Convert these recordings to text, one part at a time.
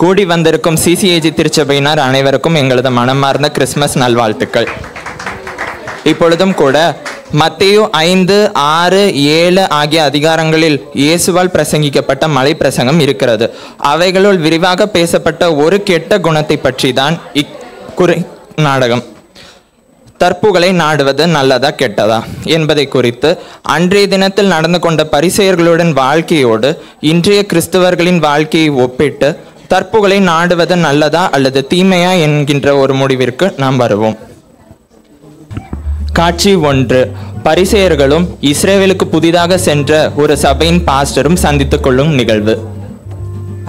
கூடி வந்திருக்கும் சிசிஏஜி திருச்சபையினர் அனைவருக்கும் எங்களது மனமார்ந்த கிறிஸ்துமஸ் நல்வாழ்த்துக்கள். இப்பொழுதும் கூட மத்தேயு 5, 6, 7 ஆகிய அதிகாரங்களில் இயேசுவால் பிரசங்கிக்கப்பட்ட மலை பிரசங்கம் இருக்கிறது. அவைகளுள் விரிவாக பேசப்பட்ட ஒரு கெட்ட குணத்தை பற்றி தான் இக்குறை நாடகம். தற்புகளை நாடுவது நல்லதா கெட்டதா என்பதை குறித்து அன்றைய தினத்தில் நடந்து கொண்ட பரிசேயர்களுடன் வாழ்க்கையோடு இன்றைய கிறிஸ்தவர்களின் வாழ்க்கையை ஒப்பிட்டு தற்புகளை நாடுவது நல்லதா அல்லது தீமையா என்கின்ற ஒரு முடிவிற்கு நாம் வருவோம். காட்சி 1. பரிசேயர்களும் இஸ்ரேலுக்கு புதிதாக சென்ற ஒரு சபையின் பாஸ்டரும் சந்தித்துக் கொள்ளும் நிகழ்வு.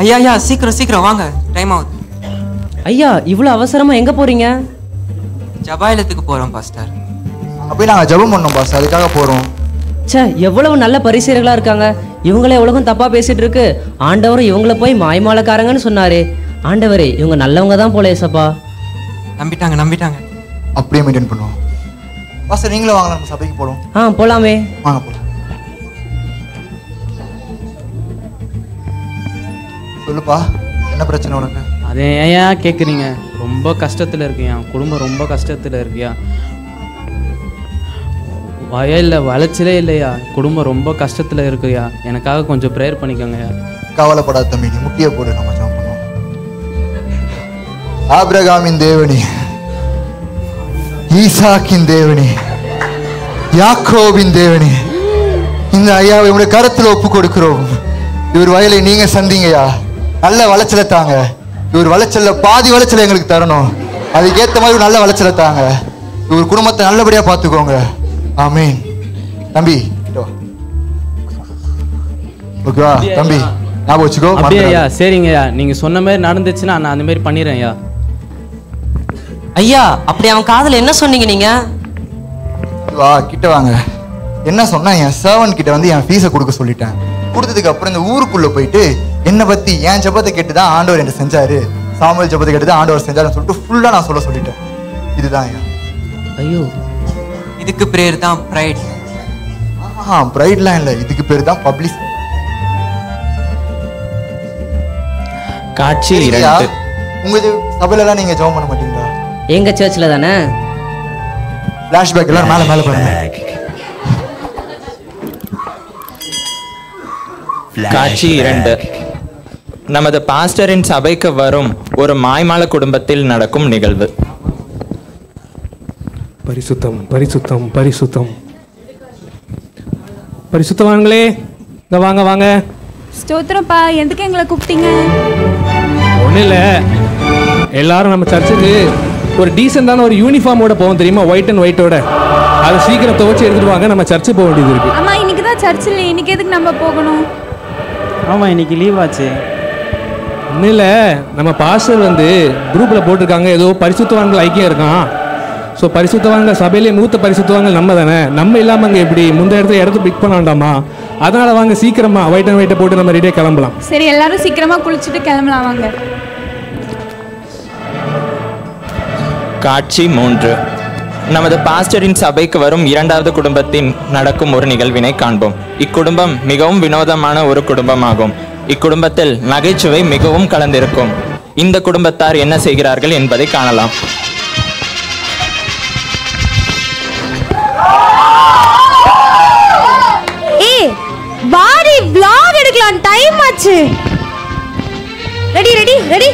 ஐயா சீக்கிரம் வாங்க, டைம் ஆகுது. ஐயா இவ்வளவு அவசரமா எங்க போறீங்க? ஜபாயிலத்துக்கு போறோம் பாஸ்டர். அப்படி நாங்கள் ஜெபம் பண்ணோம் பாஸ்டர், அதுக்காக போறோம். ச்சே, எவ்வளவு நல்ல பரிசேயர்களா இருக்காங்க. இவங்களே உலகம் தப்பா பேசிட்டு இருக்கு. ஆண்டவரும் இவங்கள போய் மாய்மாலக்காரங்கன்னு சொன்னாரு. ஆண்டவரே, இவங்க நல்லவங்க தான் போல ஏசப்பா. நம்பிட்டாங்க. அப்படியே மெயின்டைன் பண்ணுவோம். பாஸ்டர் நீங்களும் வாங்க, நம்ம சபைக்கு போறோம். போலாமே, வாங்க போலாம். சொல்லுப்பா, என்ன பிரச்சனை உனக்கு? அதே ஏன் கேட்குறீங்க? ரொம்ப கஷ்டத்தில் இருக்கியா, குடும்பம் ரொம்ப கஷ்டத்தில் இருக்கியா, வயலில் வளைச்சலே இல்லையா, குடும்பம் ரொம்ப கஷ்டத்தில் இருக்குயா, எனக்காக கொஞ்சம் ப்ரேயர் பண்ணிக்கோங்கய்யா. கவலைப்படாத தம்பி, நீ முட்டியை போடு, நம்ம ஜெபம் பண்ணுவோம். ஆபிரகாமின் தேவனே, ஈசாக்கின் தேவனே, யாக்கோபின் தேவனே, இந்த ஐயாவை உங்களுடைய கருத்தில் ஒப்பு கொடுக்கிறோம். இவர் வயலை நீங்க சந்திங்கய்யா, நல்ல வளைச்சலை தாங்க. இவர் வளைச்சல்ல பாதி வளைச்சலை எங்களுக்கு தரணும். அதுக்கேற்ற மாதிரி நல்ல வளைச்சலை தாங்க. இவர் குடும்பத்தை நல்லபடியா பார்த்துக்கோங்க. ஆமீன். தம்பி ஓகேவா? தம்பி ஞாபகம் வச்சுக்கோ. அப்படியா? சரிங்கய்யா, நீங்க சொன்ன மாதிரி நடந்துச்சுன்னா நான் அந்த மாதிரி பண்ணிடுறேன் ஐயா. ஐயா அப்படி அவன் காதுல என்ன சொன்னீங்க நீங்க? வா கிட்ட வாங்க. என்ன சொன்னா, என் சர்வன் கிட்ட வந்து என் ஃபீஸை கொடுக்க சொல்லிட்டேன். கொடுத்ததுக்கு அப்புறம் இந்த ஊருக்குள்ள போயிட்டு என்னை பத்தி என் ஜெபத்தை கேட்டுதான் ஆண்டவர் என்ன செஞ்சாரு, சாமுவேல் ஜெபத்தை கேட்டுதான் ஆண்டவர் செஞ்சாருன்னு சொல்லிட்டு ஃபுல்லா நான் சொல்லிட்டேன். இதுதான் ஐயா. ஐயோ, இதுக்கு பேர் தான் பிரைட். பிரைட்லாம் இல்லை, இதுக்கு பேர் தான் பப்ளிக். காட்சி 2. உங்க சபையில எல்லாம் நீங்க ஜெபம் பண்ண மாட்டீங்களா? எங்க சர்ச்சில் தானே. ஃபிளாஷ்பேக் எல்லாம் மேல பாருங்க. காட்சி 2. நமது பாஸ்டரின் சபைக்கு வரும் ஒரு மாய்மால குடும்பத்தில் நடக்கும் நிகழ்வு. பரிசுத்தம் பரிசுத்தம் பரிசுத்தம். பரிசுத்தவான்களே இங்க வாங்க வாங்க. ஸ்தோத்திரப்பா, எதுக்கு எங்களை கூப்பிட்டீங்க? ஒன்றும் இல்லை, எல்லாரும் நம்ம சர்ச்சுக்கு ஒரு டீசெண்டான ஒரு யூனிஃபார்மோட போவோம் தெரியுமா, ஒயிட் அண்ட் ஒயிட்டோட. அதை சீக்கிரம் துவச்சி எடுத்துட்டு வாங்க, நம்ம சர்ச்சு போக வேண்டியது இருக்கு. ஆமா, இன்னைக்கு தான் சர்ச் இல்லை, இன்னைக்கு எதுக்கு நம்ம போகணும்? ஆமாம், இன்னைக்கு லீவ் ஆச்சு. ஒன்றும் இல்லை, நம்ம பாஸ்டர் வந்து குரூப்பில் போட்டிருக்காங்க, ஏதோ பரிசுத்தவான்கள் ஐக்கியம் இருக்கான். ஸோ பரிசுத்தவான்கள் சபையிலே மூத்த பரிசுத்தவான்கள் நம்ம தானே, நம்ம இல்லாமல் அங்கே எப்படி முந்த இடத்த பிக் பண்ண வேண்டாமா? அதனால் வாங்க சீக்கிரமா ஒயிட் அண்ட் ஒயிட்டை போட்டு நம்ம ரெடியாக கிளம்பலாம். சரி, எல்லாரும் சீக்கிரமா குளிச்சுட்டு கிளம்பலாம் வாங்க. காட்சி 3. நமது பாஸ்டரின் சபைக்கு வரும் 2வது குடும்பத்தின் நடக்கும் ஒரு நிகழ்வினை காண்போம். இக்குடும்பம் மிகவும் வினோதமான ஒரு குடும்பமாகும். இக்குடும்பத்தில் நகைச்சுவை மிகவும் கலந்திருக்கும். இந்த குடும்பத்தார் என்ன செய்கிறார்கள் என்பதை காணலாம். பாடி vlog எடுக்கலாம், டைம் ஆச்சு. ரெடி 3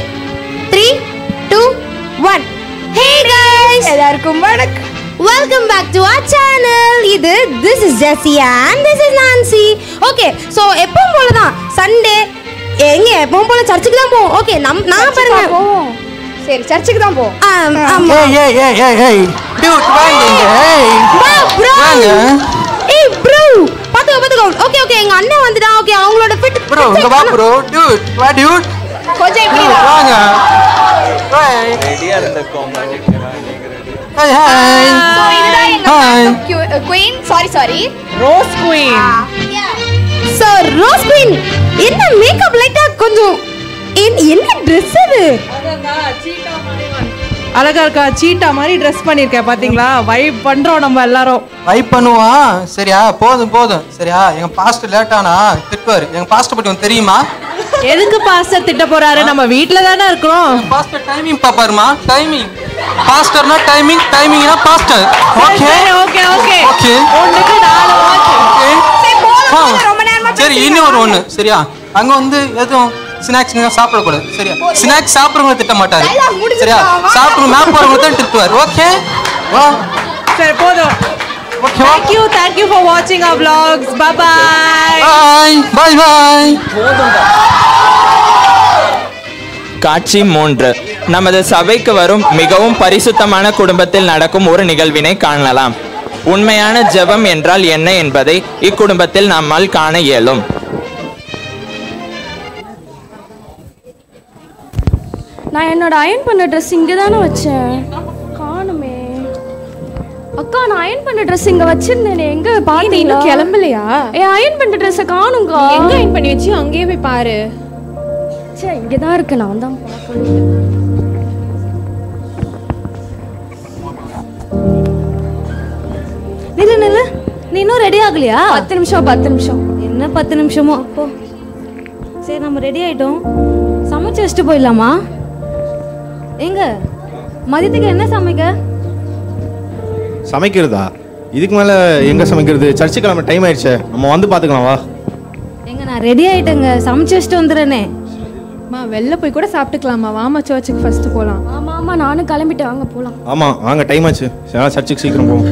2 1. ஹே गाइस, எல்லாருக்கும் வணக்கம். Welcome back to our channel. this is Jessie and this is Nancy. Okay, so எப்பவும் போல தான் சண்டே எங்க எப்பவும் போல சர்ச்சுக்கு தான் போவோம். ஓகே, நான் பாருங்க போவோம். சரி, சர்ச்சுக்கு தான் போவோம். ஆமா. ஏய் டியூட் வாங்க. ஏய் ப்ரோ, பாத்துக்கோ. ஓகே எங்க அண்ணன் வந்துட்டான். ஓகே, அவங்களோட ஃபிட் ப்ரோ இங்க வா ப்ரோ. டியூட் வா டியூட். கொஞ்சம் இப்படி வாங்க. ரெடியா இருந்துக்கோங்க. ஹாய் சோ இதுதான் எங்க queen. Sorry rose queen. So rose queen, என்ன மேக்கப் லைட்டா கொஞ்சம் என்ன Dress அது? அழகா இருக்கா? சீட்டா மாதிரி ட்ரெஸ் பண்ணிருக்கேன் பாத்தீங்களா? வைப் பண்றோம் நம்ம எல்லாரும். வைப் பண்ணுவான். சரியா? போதும் சரியா? எங்க பாஸ்டர் லேட்டானா திட்டுவாரு. எங்க பாஸ்டர் பத்தி உனக்கு தெரியுமா? எதுக்கு பாஸ்டர் திட்ட போறாரு? நம்ம வீட்ல தானே இருக்கிறோம். பாஸ்டர் டைமிங் பாப்பாருமா. டைமிங் பாஸ்டர்னா டைமிங், டைமிங்னா pastor. Okay okay okay okay. ஒண்ணுக்கு 4 வாட்ச். சரி இன்னொரு ஒண்ணு சரியா? அங்க வந்து எதுவும் ஸ்நாக்ஸ் நீங்க சாப்பிடக்கூடாது சரியா? ஸ்நாக்ஸ் சாப்பிடுறவங்க திட்ட மாட்டாரு சரியா? சாப்பிடுற மேப் போறவங்க தான் திட்டுவார். ஓகே சரி போதும். Thank you for watching our vlogs. Bye bye. Bye bye. காட்சி 3. நமது சபைக்கு வரும் மிகவும் பரிசுத்தமான குடும்பத்தில் நடக்கும் ஒரு நிகழ்வினை காணலாம். உண்மையான ஜெபம் என்றால் என்ன என்பதை இக்குடும்பத்தில் நம்மால் காண இயலும். நான் என்னோட அயன் பண்ண ட்ரெஸ் இங்கே தானே வச்சேன், காணுமே. அக்கா நான் அயன் பண்ண ட்ரெஸ் இங்க வச்சிருந்தேனே, எங்க பாத்தீங்களா? இன்னும் கிளம்பலையா? அயன் பண்ண ட்ரெஸ் காணும்க்கா. எங்க அயன் பண்ணி வச்சியோ அங்கேயே போய் பாரு. சே இங்கே தான் இருக்கு, நான் தான் நில்லு நில்லு, நீ இன்னும் ரெடி ஆகலையா? 10 நிமிஷம் 10 நிமிஷம். என்ன 10 நிமிஷமோ? போ. சரி நம்ம ரெடி ஆயிட்டோம், சமைச்சு வச்சுட்டு போயிடலாமா? எங்க மதியத்துக்கு என்ன சமைக்க? சமைக்கிறதா? இதுக்கு மேலே எங்கே சமைக்கிறது? சர்ச்சு கிளம்ப டைம் ஆயிடுச்சு, நம்ம வந்து பார்த்துக்கலாம் வா. எங்க நான் ரெடி ஆயிட்டேங்க, சமைச்சு வச்சுட்டு வந்துடுறேனே. அம்மா வெளில போய் கூட சாப்பிட்டுக்கலாமா? வாமா சர்ச்சுக்கு ஃபர்ஸ்ட் போகலாம். ஆமா ஆமா நானும் கிளம்பிட்டேன், வாங்க போலாம். ஆமாம் வாங்க, டைம் ஆச்சு, சர்ச்சுக்கு சீக்கிரம் போவோம்.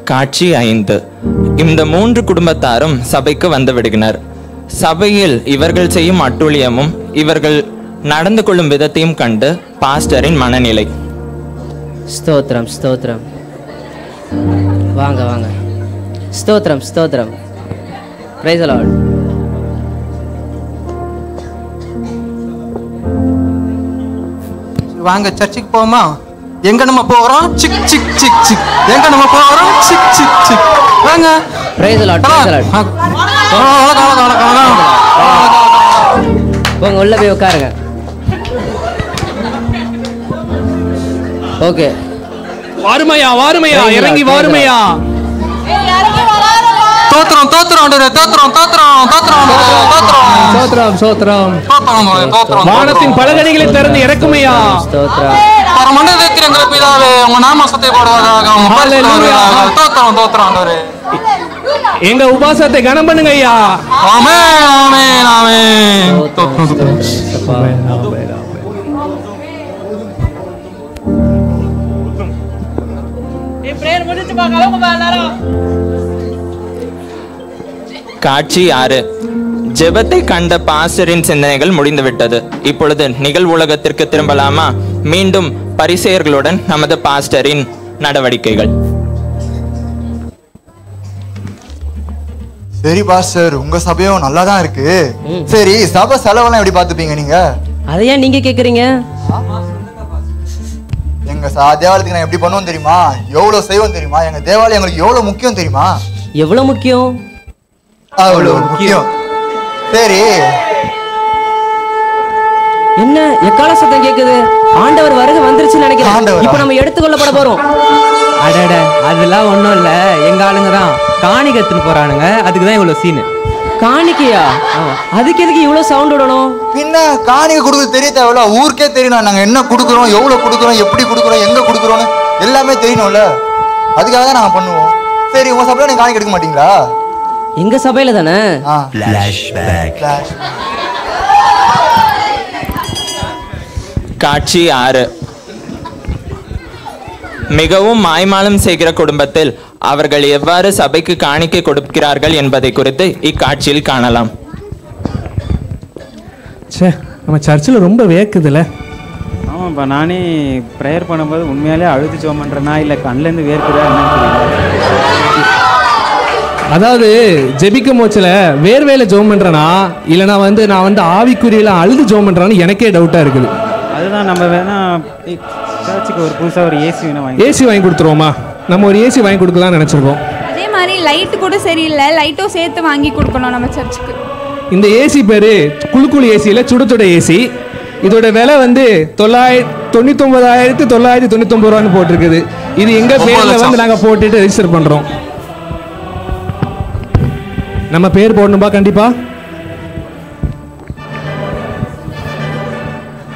காட்சி 5. இந்த 3 குடும்பத்தாரும் சபைக்கு வந்து விடுகினர். சபையில் இவர்கள் செய்யும் அட்டூழியமும் இவர்கள் நடந்து கொள்ளும் விதத்தையும் கண்டு பாஸ்டரின் மனநிலை. ஸ்தோத்திரம் ஸ்தோத்திரம். வாங்க வாங்க. ஸ்தோத்திரம் ஸ்தோத்திரம். Praise the Lord. வாங்க சர்ச்சுக்கு போவோமா? எங்க நம்ம போறோம்? சிக் சிக் சிக் சிக். எங்க நம்ம போறோம்? சிக் சிக் சிக். வாங்க. Praise the Lord. Praise the Lord. போங்க உள்ள போய் உட்காருங்க. ஓகே. வாருமையா வாருமையா, இறங்கி வாருமையா. தோத்ரம் தோத்ரம் ஆண்டவரே, தோத்ரம் தோத்ரம் தோத்ரம் தோத்ரம் ஸ்தோத்திரம் ஸ்தோத்திரம். தோத்ரம். வானத்தின் பலகணிகளை திறந்து இறக்குமையா. ஸ்தோத்திரம். பரமண்டலத்தில் இருக்கிற எங்கள் பிதாவே, உங்க நாம சத்தியப்படுவதாக. தோத்ரம் தோத்ரம் ஆண்டவரே. எங்க உபாசத்தை கனம் பண்ணுங்க ஐயா. ஆமென் ஆமென் ஆமென். காட்சி 6. ஜெபத்தை கண்ட பாஸ்டரின் சிந்தனைகள் முடிந்துவிட்டது. இப்பொழுது நிகழ்வுலகத்திற்கு திரும்பலாமா? மீண்டும் பரிசேயர்களுடன் நமது பாஸ்டரின் நடவடிக்கைகள். சரி பாஸ்டர், உங்க சபையும் நல்லா தான் இருக்கு. சரி சபை செலவெல்லாம் எப்படி பார்த்துப்பீங்க நீங்க? அதை ஏன் நீங்க கேக்குறீங்க? எங்க தேவாலயத்துக்கு நான் எப்படி பண்ணுவோம் தெரியுமா? எவ்வளவு செய்வோம் தெரியுமா? எங்க தேவாலயம் எங்களுக்கு எவ்வளவு முக்கியம் தெரியுமா? எவ்வளவு முக்கியம்? அவ்வளவு முக்கியம். சரி என்ன எக்கால சத்தம் கேக்குது? ஆண்டவர் வருகை வந்துருச்சுன்னு நினைக்கிறேன். இப்போ நம்ம எடுத்துக்கொள்ளப்பட போறோம். அடட அதெல்லாம் ஒன்றும் இல்லை, எங்க ஆளுங்க தான் காணிக்கை எடுத்துன்னு போறானுங்க, அதுக்கு தான் இவ்வளோ சீனு. காணிக்கையா? அதுக்கு எதுக்கு இவ்வளவு சவுண்ட் விடணும்? பின்ன காணிக்கை கொடுக்குறது தெரிய தேவையில்ல, ஊருக்கே தெரியணும் நாங்க என்ன கொடுக்குறோம், எவ்வளவு கொடுக்குறோம், எப்படி கொடுக்குறோம், எங்க கொடுக்குறோம்னு எல்லாமே தெரியணும்ல. அதுக்காக தான் நாங்க பண்ணுவோம். சரி உங்க சபையில நீங்க காணிக்கை எடுக்க மாட்டீங்களா? எங்க சபையில தானே. காட்சி 6. மிகவும் மாய்மாலம் செய்கிற குடும்பத்தில் அவர்கள் எவ்வாறு சபைக்கு காணிக்கை கொடுக்கிறார்கள் என்பதை குறித்து இக்காட்சியில் காணலாம். சே நம்ம சர்ச்சில் ரொம்ப வேக்குதுல. ஆமாப்பா, நானே ப்ரேயர் பண்ணும்போது உண்மையாலே அழுது ஜெபம் பண்ணுறேனா இல்லை கண்ணிலேருந்து வேர்க்குதா என்னன்னு தெரியல. அதாவது ஜெபிக்கும் போச்சில் வேர்வேல ஜெபம் பண்ணுறேனா இல்லைனா நான் வந்து ஆவிக்குறியில் அழுது ஜெபம் பண்ணுறான்னு எனக்கே டவுட்டாக இருக்குது. அதுதான் நம்ம வேணா சர்ச்சுக்கு ஒரு புதுசாக ஒரு ஏசி வேணும் ஏசி வாங்கி கொடுத்துருவோமா? நம்ம ஒரு ஏசி வாங்கி கொடுக்கலாம்னு நினச்சிருக்கோம். அதே மாதிரி லைட்டு கூட சரியில்லை, லைட்டும் சேர்த்து வாங்கி கொடுக்கணும் நம்ம சர்ச்சுக்கு. இந்த ஏசி பேர் குழுக்குழு ஏசியில் சுட சுட ஏசி. இதோட விலை 99,999 ரூபான்னு போட்டிருக்குது. இது எங்கள் பேரில் நாங்கள் போட்டுட்டு ரெஜிஸ்டர் பண்ணுறோம். நம்ம பேர் போடணும்பா கண்டிப்பா.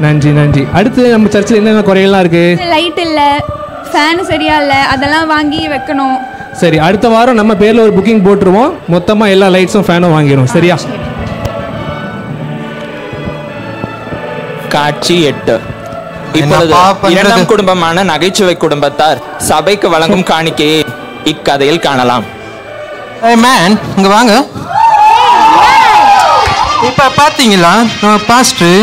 நன்றி நன்றி. அடுத்து நம்ம சர்ச்சில் என்னென்ன குறைகள்லாம் இருக்கு? லைட் இல்ல, ஃபேன் சரியா இல்ல, அதெல்லாம் வாங்கி வைக்கணும். சரி, அடுத்த வாரம் நம்ம பேர்ல ஒரு புக்கிங் போட்டுருவோம். மொத்தமா எல்லா லைட்ஸும் ஃபேனும் வாங்கிடுவோம். சரியா? காட்சி 8. இப்பொழுது இரண்டாம் குடும்பமான நகைச்சுவை குடும்பத்தார் சபைக்கு வழங்கும் காணிக்கையை இக்கதையில் காணலாம். மேன் இங்க வாங்க. இப்ப பாத்தீங்களா நம்ம பாஸ்டர்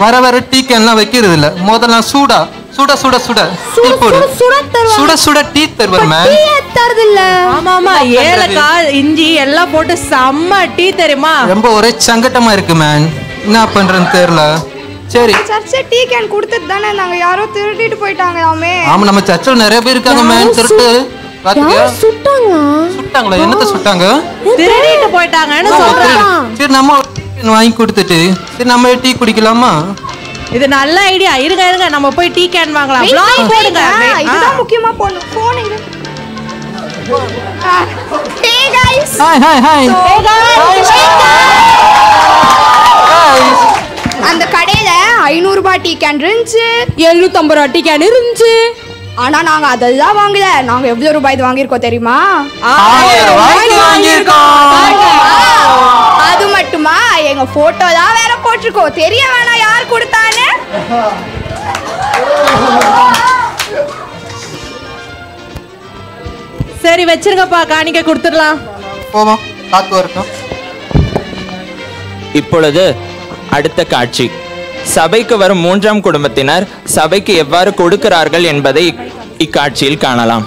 வர வர டீ கேன்லாம் வைக்கிறது இல்ல. முதல்ல சூடா சுட சுட சுட டீ போடு, சுட சுட டீ தருவார் மேம். தரது இல்ல. ஆமா ஆமா, ஏலக்காய் இஞ்சி எல்லாம் போட்டு செம்ம டீ தெரியுமா? ரொம்ப ஒரே சங்கட்டமா இருக்கு மேன். என்ன பண்றேன்னு தெரியல. சரி, சர்ச்சை டீ கேன் கொடுத்துட்டு தானே நாங்க யாரோ திருடிட்டு போயிட்டாங்களாமே. ஆமா, நம்ம சர்ச்சில் நிறைய பேர் இருக்காங்க மேன். திருட்டு சுட்டாங்களா? என்னத்த சுட்டாங்க? திருடிட்டு போயிட்டாங்கன்னு சொல்றாங்க. சரி, நம்ம வாங்கி கொடுத்துட்டு சரி நம்ம டீ குடிக்கலாமா? இது நல்ல ஐடியா. இருங்க இருங்க, நம்ம போய் டீ கேன் வாங்கலாம். vlog போடுங்க. இதுதான் முக்கியமா போணும். போன் எங்க? Hey guys. Hi hi hi. Hey guys. அந்த கடையில 500 ரூபாய் டீ கேன் இருந்துச்சு, 750 ரூபாய் டீ கேன் இருந்துச்சு. ஆனா நாங்க அதெல்லாம் வாங்கல. நாங்க எவ்வளவு ரூபாய் வாங்கியிருக்கோம் தெரியுமா? 1000 ரூபாய்க்கு வாங்கியிருக்கோம். அது மட்டுமா, எங்க போட்டோ தான் வேற போட்டிருக்கோம். தெரிய வேணாம் யார் கொடுத்தானே. சரி வச்சிருங்கப்பா, காணிக்கை கொடுத்துடலாம். போவோம், காத்து வரட்டும். இப்பொழுது அடுத்த காட்சி. சபைக்கு வரும் மூன்றாம் குடும்பத்தினர் சபைக்கு எவ்வாறு கொடுக்கிறார்கள் என்பதை இக்காட்சியில் காணலாம்.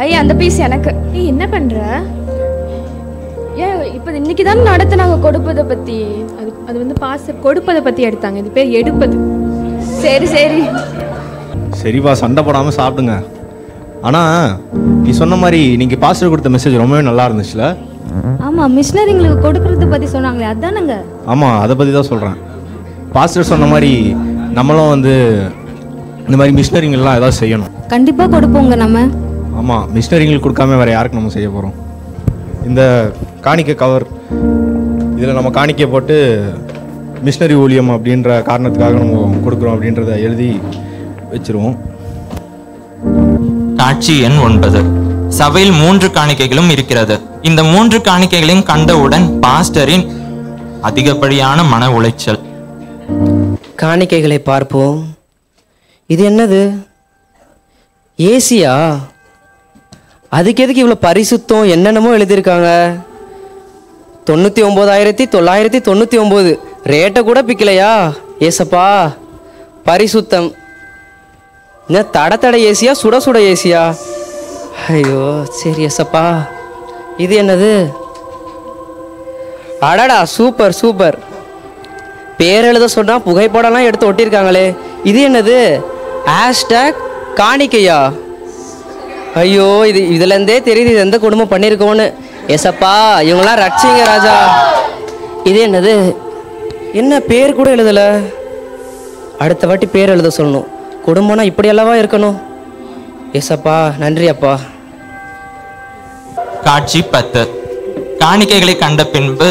ஐயா அந்த பீஸ் எனக்கு. நீ என்ன பண்ற? ஏன் இப்போ இன்னைக்கு தான் நடத்துனாங்க கொடுப்பதை பத்தி. அது வந்து பாஸ்டர் கொடுப்பதை பத்தி எடுத்தாங்க. இது பேர் எடுப்பது. சரி சரி சரிப்பா, சண்டை போடாமல் சாப்பிடுங்க. ஆனால் நீ சொன்ன மாதிரி நீங்கள் பாஸ்டர் கொடுத்த மெசேஜ் ரொம்பவே நல்லா இருந்துச்சுல? ஆமா, மிஷினரிங்களுக்கு கொடுக்கறத பத்தி சொன்னாங்களே, அதானங்க? ஆமாம், அதை பற்றி தான் சொல்கிறேன். பாஸ்டர் சொன்ன மாதிரி நம்மளும் வந்து இந்த மாதிரி மிஷினரிங்கெல்லாம் ஏதாவது செய்யணும். கண்டிப்பா கொடுப்போங்க நம்ம. ஆமாம், மிஷினரிங்களுக்கு கொடுக்காம வேறு யாருக்கு நம்ம செய்ய போகிறோம்? இந்த காணிக்கை கவர் இதில் நம்ம காணிக்கை போட்டு மிஷினரி ஊழியம் அப்படின்ற காரணத்துக்காக நம்ம கொடுக்குறோம் அப்படின்றத எழுதி வச்சிருவோம். காட்சி எண் 9. சபையில் 3 காணிக்கைகளும் இருக்கிறது. இந்த 3 காணிக்கைகளையும் கண்டவுடன் பாஸ்டரின் அதிகப்படியான மன உளைச்சல். காணிக்கைகளை பார்ப்போம். இது என்னது? ஏசியா? அதுக்கு எதுக்கு இவ்வளோ பரிசுத்தம் என்னென்னமோ எழுதியிருக்காங்க. 99,999 ரேட்டை கூட பிக்கலையா? ஏசப்பா பரிசுத்தம். என்ன தட ஏசியா சுட சுட ஏசியா? ஐயோ சரி ஏசப்பா. இது என்னது? அடடா சூப்பர் சூப்பர். பேர் எழுத சொன்னால் புகைப்படம்லாம் எடுத்து ஒட்டியிருக்காங்களே. இது என்னது? ஹேஷ்டேக் காணிக்கையா? ஐயோ இது இதுலேருந்தே தெரியுது இது எந்த குடும்பம் பண்ணியிருக்கோன்னு. ஏசப்பா இவங்களாம் ரட்சிங்க ராஜா. இது என்னது? என்ன பேர் கூட எழுதலை. அடுத்த வாட்டி பேர் எழுத சொல்லணும். குடும்பம்னா இப்படி அல்லவா இருக்கணும். ஏசப்பா நன்றி அப்பா. காட்சி 10. காணிக்கைகளை கண்ட பின்பு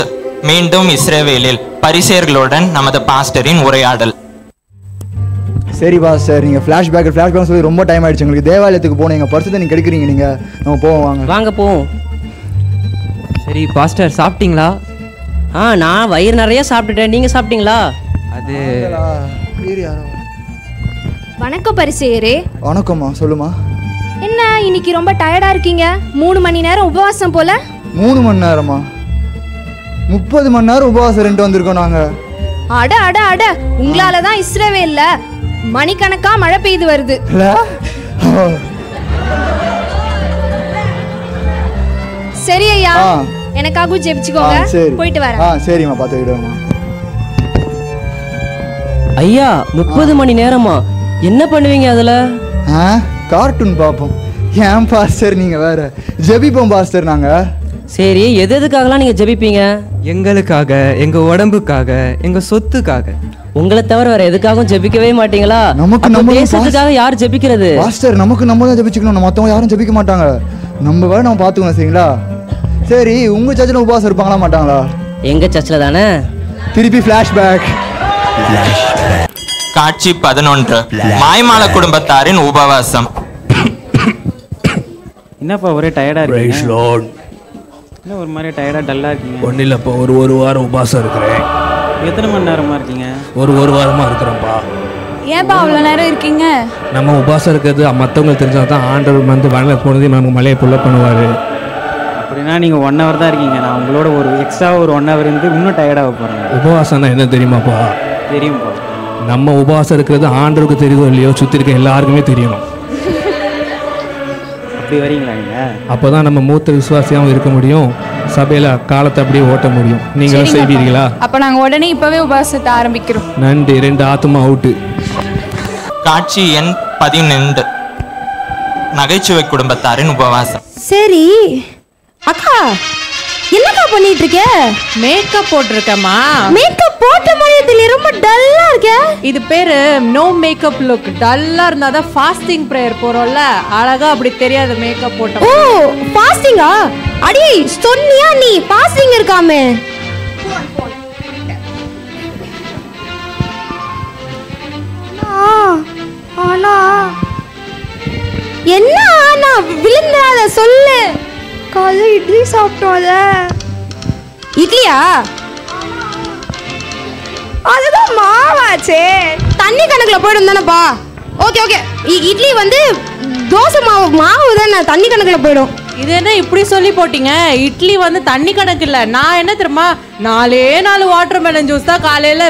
மீண்டும் இஸ்ரவேலில் பரிசேயர்களுடன் நமது பாஸ்டரின் உரையாடல். சரி பாஸ்டர், நீங்கள் ஃப்ளாஷ்பேக் சொல்லி ரொம்ப டைம் ஆயிடுச்சு. உங்களுக்கு தேவாலயத்துக்கு போகணும். எங்கள் பரிசுத்தை நீங்கள் கெடுக்கிறீங்க. நீங்கள் நம்ம போவோம் வாங்க. வாங்க போவோம். சரி பாஸ்டர் சாப்பிட்டீங்களா? நான் வயிறு நிறைய சாப்பிட்டுட்டேன். நீங்கள் சாப்பிட்டீங்களா? அது வணக்கம் பரிசேயரே. வணக்கம்மா, சொல்லுமா. என்ன இன்னைக்கு ரொம்ப டயர்டா இருக்கீங்க? 3 மணி நேரம் உபவாசம் போல. 3 மணி நேரமா? 30 மணி நேரம் உபவாசம் ரெண்டு வந்திருக்கோம் நாங்க. அட அட அட, உங்களால தான் இஸ்ரவேல்ல மணிக்கணக்கா மழை பெய்து வருது. சரி ஐயா, எனக்காக ஜெபிச்சுக்கோங்க. போயிட்டு வரேன். சரிம்மா, பார்த்து விடுவோம்மா. ஐயா 30 மணி நேரமா? என்ன பண்ணுவீங்க அதுல? கார்ட்டூன் பார்ப்போம். ஏன் பாஸ்டர் நீங்க வேற? ஜெபிப்போம் பாஸ்டர் நாங்க. சரி, எது எதுக்காகலாம் நீங்க ஜெபிப்பீங்க? எங்களுக்காக, எங்க உடம்புக்காக, எங்க சொத்துக்காக. உங்களை தவிர வேற எதுக்காகவும் ஜெபிக்கவே மாட்டீங்களா? நமக்கு நம்ம தேசத்துக்காக யார் ஜெபிக்கிறது? பாஸ்டர் நமக்கு நம்ம தான் ஜெபிச்சுக்கணும். மற்றவங்க யாரும் ஜெபிக்க மாட்டாங்க. நம்ம வேற நம்ம பார்த்துக்கணும். சரிங்களா? சரி, உங்க சர்ச்சில் உபவாசம் இருப்பாங்களா மாட்டாங்களா? எங்க சர்ச்சில் தானே. திருப்பி ஃப்ளாஷ்பேக். காட்சி 11 மாய்மால குடும்பத்தாரின் உபவாசம். என்னப்பா ஒரே டயர்டா இருக்கீங்க? என்ன ஒரு மாதிரி டயர்டா டல்லா இருக்கீங்க? ஒன்றும் இல்லைப்பா, ஒரு வாரம் உபவாசம் இருக்கிறேன். எத்தனை மணி நேரமா இருக்கீங்க? ஒரு வாரமாக இருக்கிறேன்ப்பா. ஏன்பா அவ்வளோ நேரம் இருக்கீங்க? நம்ம உபவாசம் இருக்கிறது மற்றவங்களுக்கு தெரிஞ்சால் தான் ஆண்டவர் வந்து மழை போனது நமக்கு மழையை புள்ள பண்ணுவார். அப்படின்னா நீங்கள் 1 hour தான் இருக்கீங்க. நான் உங்களோட ஒரு எக்ஸ்ட்ரா ஒரு 1 hour இருந்து இன்னும் டயர்டாக போகிறேன். உபவாசம்னா என்ன தெரியுமாப்பா? தெரியும்ப்பா. நம்ம உபவாசம் இருக்கிறது ஆண்டவருக்கு தெரியுதோ இல்லையோ, சுற்றி இருக்க எல்லாருக்குமே தெரியணும். அப்படி வரீங்களா நீங்கள்? அப்போ தான் நம்ம மூத்த விசுவாசியாகவும் இருக்க முடியும், சபையில் காலத்தை அப்படியே ஓட்ட முடியும். நீங்களும் செய்வீர்களா? அப்போ நாங்கள் உடனே இப்போவே உபவாசத்தை ஆரம்பிக்கிறோம். நன்றி. 2 ஆத்துமா அவுட்டு. காட்சி எண் 12 நகைச்சுவை குடும்பத்தாரின் உபவாசம். சரி அக்கா, என்னக்கா பண்ணிட்டு இருக்க? மேக்கப் போட்டிருக்கேம்மா. மேக்கப் போட்ட மாதிரி தெரியல, ரொம்ப டல்லா இருக்க. இது பேரு நோ மேக்கப் லுக். டல்லா இருந்தா தான் ஃபாஸ்டிங் பிரேயர் போறோம்ல, அழகா அப்படி தெரியாது மேக்கப் போட்ட. ஓ ஃபாஸ்டிங்கா? அடி சொன்னியா நீ ஃபாஸ்டிங் இருக்காமே? ஆனா என்ன ஆனா விழுந்தாத சொல்லு. காலைல இட்லி சாப்பிட்டோம்ல. இட்லியா? அதுதான் மாவாச்சே. தண்ணி கணக்குல போயிடும் தானேப்பா. ஓகே ஓகே, இட்லி வந்து தோசை மாவு தானே, தண்ணி கணக்குல போயிடும். இது என்ன இப்படி சொல்லி போட்டீங்க? இட்லி வந்து தண்ணி கணக்கு இல்லை. நான் என்ன தெரியுமா, 4 வாட்டர் மெலன் ஜூஸ் தான் காலையில்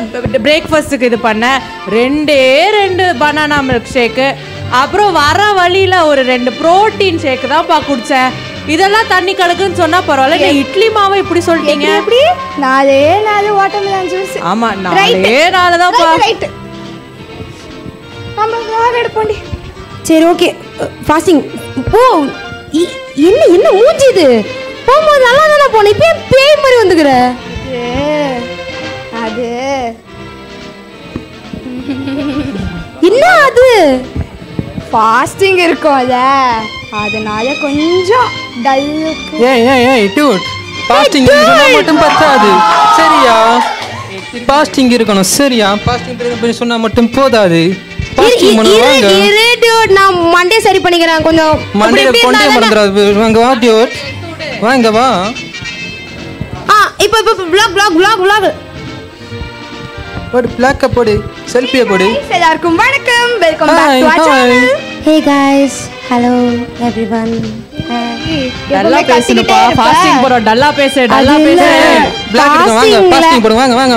பிரேக்ஃபாஸ்ட்டுக்கு இது பண்ணேன். 2 பனானா மில்க் ஷேக்கு, அப்புறம் வர வழியில் ஒரு 2 ப்ரோட்டீன் ஷேக்கு தான்ப்பா குடித்தேன். இதெல்லாம் தண்ணி கணக்குன்னு சொன்னா பரவாயில்ல, நீ இட்லி மாவை இப்படி சொல்லிட்டீங்க. எப்படி 4 வாட்டர் மெலன் ஜூஸ்? ஆமா 4 தான்ப்பா. சரி ஓகே, ஃபாஸ்டிங் போ. என்ன மூஞ்சி இது? போகும்போது நல்லா தானே போன, இப்போ பேய் மாதிரி வந்துக்கிற. அது என்ன அது? ஃபாஸ்டிங் இருக்கும்ல, அதனால கொஞ்சம் டல்லுக்கு. ஏய் டூட், ஃபாஸ்டிங் சொன்னா மட்டும் பத்தாது சரியா? ஃபாஸ்டிங் இருக்கணும் சரியா? ஃபாஸ்டிங் சொன்னா மட்டும் போதாது. நான் மண்டே சரி பண்ணிக்கிறேன் கொஞ்சம். மண்டேல கொண்டே மறந்துறாது. வாங்க வா டியூட், வாங்க வா. இப்போ vlog போடு, பிளாக்க போடு, செல்ஃபியை போடு. எல்லாருக்கும் வணக்கம், welcome back to our channel. Hey guys, hello everyone. டல்லா பேசுனப்பா, ஃபாஸ்டிங் போறோம். டல்லா பேசு. பிளாக் எடுங்க, வாங்க ஃபாஸ்டிங் போடுங்க, வாங்க.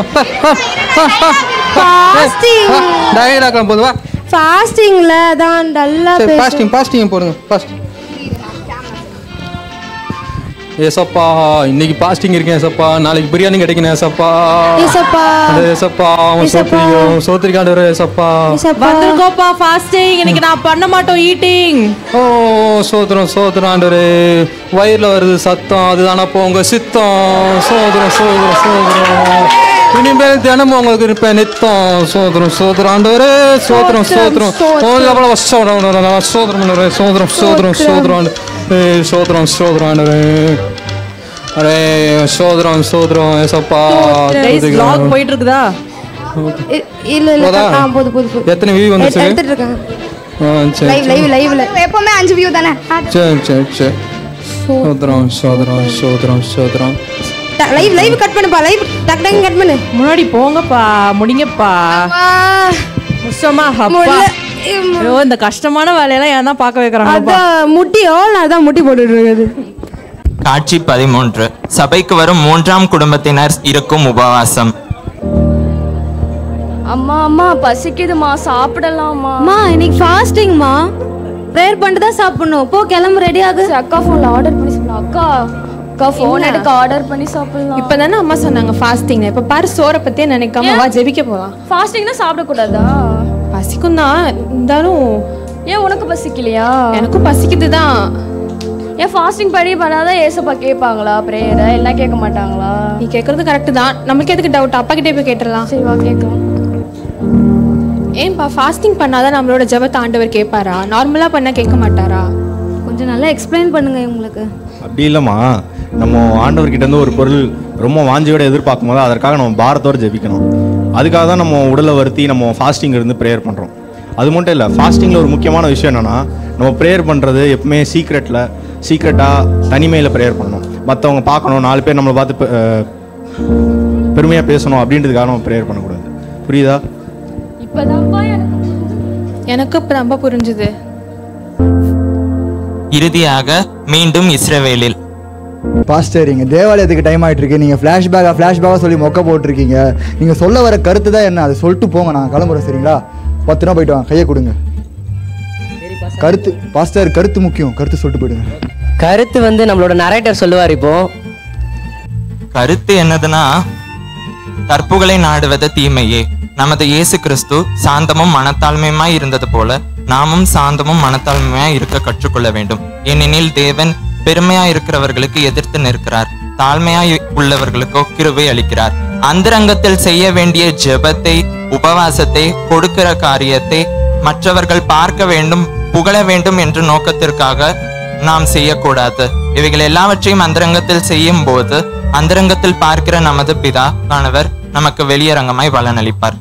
ஃபாஸ்டிங் டயர்டாக போது வா. ஃபாஸ்டிங்ல தான் டல்லா பேசு. ஃபாஸ்டிங் போடுங்க. ஏசப்பா, இன்னைக்கு ஃபாஸ்டிங் இருக்கேன் ஏசப்பா, நாளைக்கு பிரியாணி கிடைக்கணும் ஏசப்பா. ஏசப்பா சோத்திரிக்காண்டவர் ஏசப்பா. வந்துருக்கோப்பா ஃபாஸ்டிங். இன்னைக்கு நான் பண்ண மாட்டோம் ஈட்டிங். ஓ சோத்திரம் ஆண்டவரே, வயிறுல வருது சத்தம், அதுதானப்போ உங்க சித்தம். சோத்திரம் இனிமேல் தினமும் உங்களுக்கு இருப்பேன் நித்தம். சோத்திரம் ஆண்டவரே, சோத்திரம் ஆண்டவரே. அரே சோத்திரம் ஏசப்பா. vlog போயிட்டு இருக்குதா? இல்ல போது. எத்தனை வியூ வந்துச்சு? எடுத்துட்டு இருக்காங்க. லைவ்ல எப்பவுமே 5 வியூ தானே. சரி சோத்திரம். லைவ் கட் பண்ணுப்பா, லைவ் டக் கட் பண்ணு. முன்னாடி போங்கப்பா, முடிங்கப்பா. முஸ்டமா அப்பா. ஐயோ, இந்த கஷ்டமான வேலையெல்லாம் ஏன் தான் பார்க்க வைக்கிறாங்க? அதான் முட்டியோ, நான் தான் முட்டி போட்டுட்டு இருக்குது. காட்சி 13 சபைக்கு வரும் 3ஆம் குடும்பத்தினர் இருக்கும் உபவாசம். அம்மா பசிக்குதுமா, சாப்பிடலாமா? அம்மா இன்னைக்கு ஃபாஸ்டிங்மா, ப்ரேயர் பண்ணிட்டு தான் சாப்பிடணும். போ கிளம்பு, ரெடி ஆகு. அக்கா ஃபோன்ல ஆர்டர் பண்ணி சாப்பிடலாம். அக்கா ஃபோன் எடுக்க ஆர்டர் பண்ணி சாப்பிடலாம். இப்பதானே அம்மா சொன்னாங்க ஃபாஸ்டிங். இப்ப பாரு சோற பத்தியே நினைக்காம வா ஜெபிக்க போலாம். ஃபாஸ்டிங்னா சாப்பிட கூடாதா? பசிக்கும் தான், இருந்தாலும் ஏன் உனக்கு பசிக்கலையா? எனக்கும் பசிக்குதுதான். ஏன் ஃபாஸ்டிங் பண்ணாதான் ஏசப்பா கேட்பாங்களா பிரேயரை? எல்லாம் கேட்க மாட்டாங்களா? நீ கேட்கறது கரெக்ட் தான். நமக்கு எதுக்கு டவுட்? அப்பா கிட்டே போய் கேட்டுடலாம். சரி வா கேட்கலாம். ஏன்பா ஃபாஸ்டிங் பண்ணாதான் நம்மளோட ஜெபத்தை ஆண்டவர் கேட்பாரா? நார்மலா பண்ணா கேட்க மாட்டாரா? கொஞ்சம் நல்லா எக்ஸ்பிளைன் பண்ணுங்க உங்களுக்கு. அப்படி இல்லைம்மா, நம்ம ஆண்டவர்கிட்ட இருந்து ஒரு பொருள் ரொம்ப வாஞ்சியோட எதிர்பார்க்கும் போது அதற்காக நம்ம பாரத்தோடு ஜெபிக்கணும். அதுக்காக தான் நம்ம உடலை வருத்தி நம்ம ஃபாஸ்டிங் இருந்து ப்ரேயர் பண்ணுறோம். அது மட்டும் இல்லை, ஃபாஸ்டிங்கில் ஒரு முக்கியமான விஷயம் என்னென்னா, நம்ம ப்ரேயர் பண்ணுறது எப்பவுமே சீக்ரெட்டாக தனிமையில் ப்ரேயர் பண்ணணும். மற்றவங்க பார்க்கணும், 4 பேர் நம்மளை பார்த்து பெருமையாக பேசணும் அப்படின்றதுக்காக நம்ம ப்ரேயர் பண்ணக்கூடாது. புரியுதா? எனக்கு இப்போ ரொம்ப புரிஞ்சுது. இறுதியாக மீண்டும் இஸ்ரவேலில். பாஸ்டர், இங்கே தேவாலயத்துக்கு டைம் ஆகிட்டு இருக்கு. நீங்கள் ஃப்ளாஷ்பேக்காக சொல்லி மொக்க போட்டிருக்கீங்க. நீங்கள் சொல்ல வர கருத்து தான் என்ன, அதை சொல்லிட்டு போங்க. நான் கிளம்புறேன். சரிங்களா? 10 ரூபா போயிட்டு வாங்க. கையை கொடுங்க. கருத்து பாஸ்டர், கருத்து முக்கியம். கருத்து சொல்லிட்டு போயிடுங்க. கருத்து வந்து நம்மளோட நரேட்டர் சொல்லுவார். இப்போ கருத்து என்னதுன்னா, தற்புகளை நாடுவது தீமையே. நமது இயேசு கிறிஸ்து சாந்தமும் மனத்தாழ்மையுமாய் இருந்தது போல நாமும் சாந்தமும் மனத்தாழ்மையாய் இருக்க கற்றுக்கொள்ள வேண்டும். ஏனெனில் தேவன் பெருமையாய் இருக்கிறவர்களுக்கு எதிர்த்து நிற்கிறார், தாழ்மையாய் உள்ளவர்களுக்கோ கிருபை அளிக்கிறார். அந்தரங்கத்தில் செய்ய வேண்டிய ஜெபத்தை, உபவாசத்தை, கொடுக்கிற காரியத்தை மற்றவர்கள் பார்க்க வேண்டும், புகழ வேண்டும் என்ற நோக்கத்திற்காக நாம் செய்யக்கூடாது. இவைகள் எல்லாவற்றையும் அந்தரங்கத்தில் செய்யும் போது அந்தரங்கத்தில் பார்க்கிற நமது பிதா ஆனவர் நமக்கு வெளியரங்கமாய் பலனளிப்பார்.